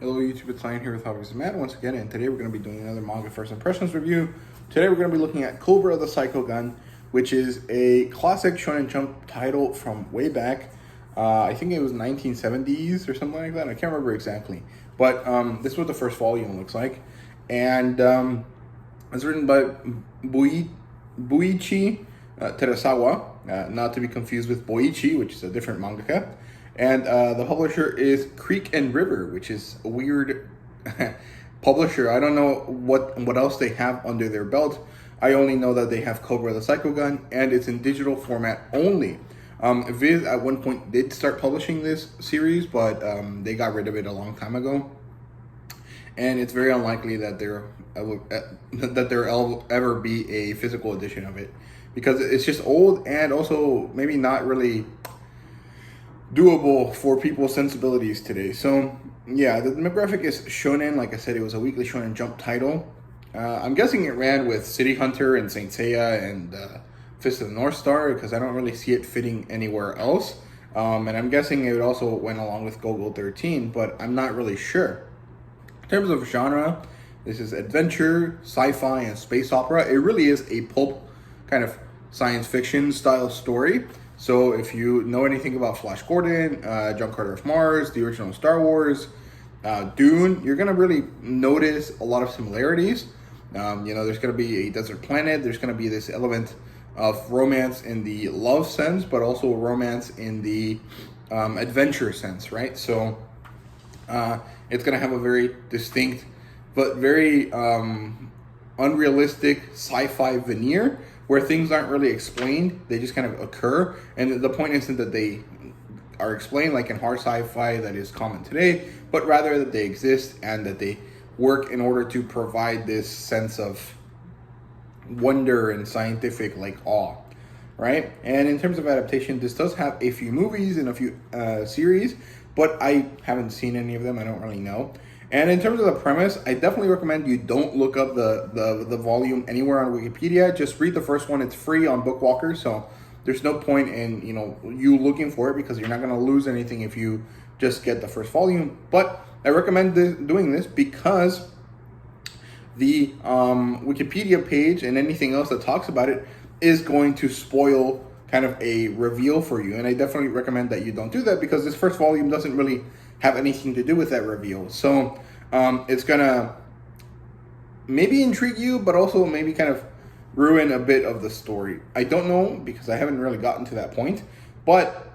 Hello YouTube, it's Lion here with Hobbies Matt once again, and today we're going to be doing another manga first impressions review. Today we're going to be looking at Cobra the Psychogun, which is a classic Shonen Jump title from way back. I think it was 1970s or something like that. I can't remember exactly. But this is what the first volume looks like. And it's written by Buichi Terasawa, not to be confused with Boichi, which is a different mangaka. And the publisher is Creek and River, which is a weird publisher. I don't know what else they have under their belt. I only know that they have Cobra the Psychogun, and it's in digital format only. Viz at one point did start publishing this series, but they got rid of it a long time ago. And it's very unlikely that there ever be a physical edition of it, because it's just old and also maybe not really doable for people's sensibilities today. So yeah, the demographic is shonen. Like I said, it was a weekly Shonen Jump title. I'm guessing it ran with City Hunter and Saint Seiya and Fist of the North Star, because I don't really see it fitting anywhere else. And I'm guessing it also went along with Go-Go 13, but I'm not really sure. In terms of genre, this is adventure, sci-fi, and space opera. It really is a pulp kind of science fiction style story. So if you know anything about Flash Gordon, John Carter of Mars, the original Star Wars, Dune, you're going to really notice a lot of similarities. There's going to be a desert planet. There's going to be this element of romance in the love sense, but also romance in the adventure sense, right? So it's going to have a very distinct but very unrealistic sci-fi veneer, where things aren't really explained, they just kind of occur. And the point isn't that they are explained like in hard sci-fi that is common today, but rather that they exist and that they work in order to provide this sense of wonder and scientific awe, right? And in terms of adaptation, this does have a few movies and a few series, but I haven't seen any of them. I don't really know. And in terms of the premise, I definitely recommend you don't look up the volume anywhere on Wikipedia. Just read the first one. It's free on Bookwalker, so there's no point in you looking for it, because you're not going to lose anything if you just get the first volume. But I recommend doing this because the Wikipedia page and anything else that talks about it is going to spoil kind of a reveal for you. And I definitely recommend that you don't do that, because this first volume doesn't really have anything to do with that reveal. So it's gonna maybe intrigue you, but also maybe kind of ruin a bit of the story. I don't know, because I haven't really gotten to that point, but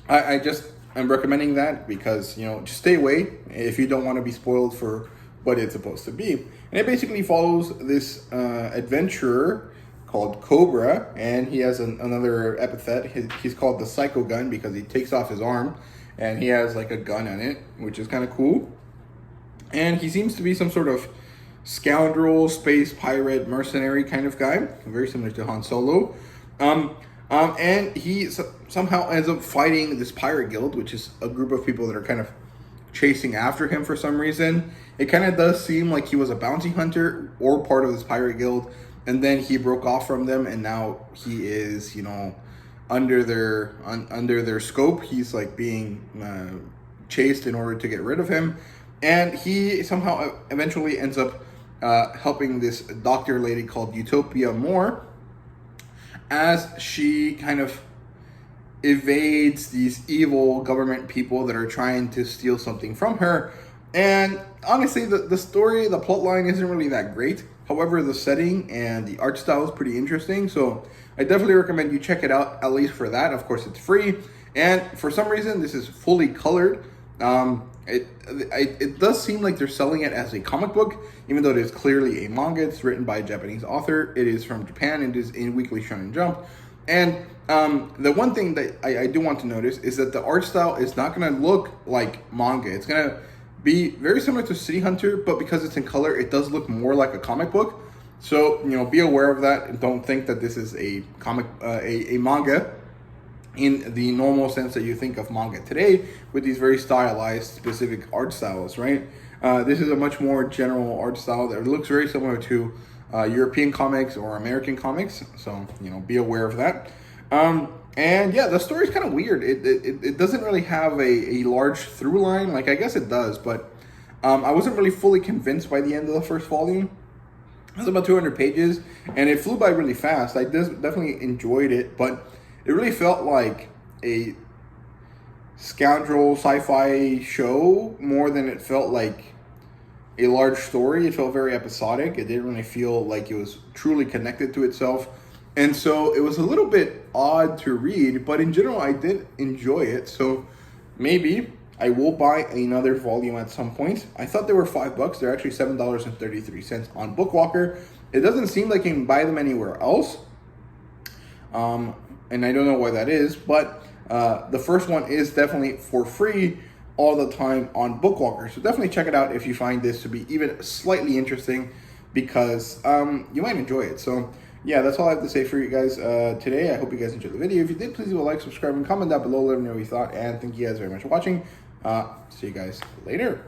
I'm recommending that because, just stay away if you don't want to be spoiled for what it's supposed to be. And it basically follows this adventurer called Cobra, and he has another epithet. He's called the Psychogun because he takes off his arm and he has like a gun on it, which is kind of cool. And he seems to be some sort of scoundrel, space pirate, mercenary kind of guy, very similar to Han Solo. And he somehow ends up fighting this pirate guild, which is a group of people that are kind of chasing after him for some reason. It kind of does seem like he was a bounty hunter or part of this pirate guild, and then he broke off from them, and now he is, under their scope. He's like being chased in order to get rid of him, and he somehow eventually ends up helping this doctor lady called Utopia Moore, as she kind of evades these evil government people that are trying to steal something from her. And honestly, the story, the plot line isn't really that great. However, the setting and the art style is pretty interesting, so I definitely recommend you check it out, at least for that. Of course, it's free, and for some reason, this is fully colored. It does seem like they're selling it as a comic book, even though it is clearly a manga. It's written by a Japanese author. It is from Japan. It is in Weekly Shonen Jump. And the one thing that I do want to notice is that the art style is not going to look like manga. It's going to be very similar to City Hunter, but because it's in color, it does look more like a comic book. So, be aware of that, and don't think that this is a comic, a manga in the normal sense that you think of manga today, with these very stylized, specific art styles, right? This is a much more general art style that looks very similar to European comics or American comics. So, be aware of that. And yeah, the story is kind of weird. It doesn't really have a large through line. Like, I guess it does, but I wasn't really fully convinced by the end of the first volume. It was about 200 pages, and it flew by really fast. I definitely enjoyed it, but it really felt like a scoundrel sci-fi show more than it felt like a large story. It felt very episodic. It didn't really feel like it was truly connected to itself. And so it was a little bit odd to read, but in general, I did enjoy it. So maybe I will buy another volume at some point. I thought they were $5. They're actually $7.33 on Bookwalker. It doesn't seem like you can buy them anywhere else. And I don't know why that is, but the first one is definitely for free all the time on Bookwalker. So definitely check it out if you find this to be even slightly interesting, because you might enjoy it. So yeah, that's all I have to say for you guys today. I hope you guys enjoyed the video. If you did, please leave a like, subscribe, and comment down below. Let me know what you thought. And thank you guys very much for watching. See you guys later.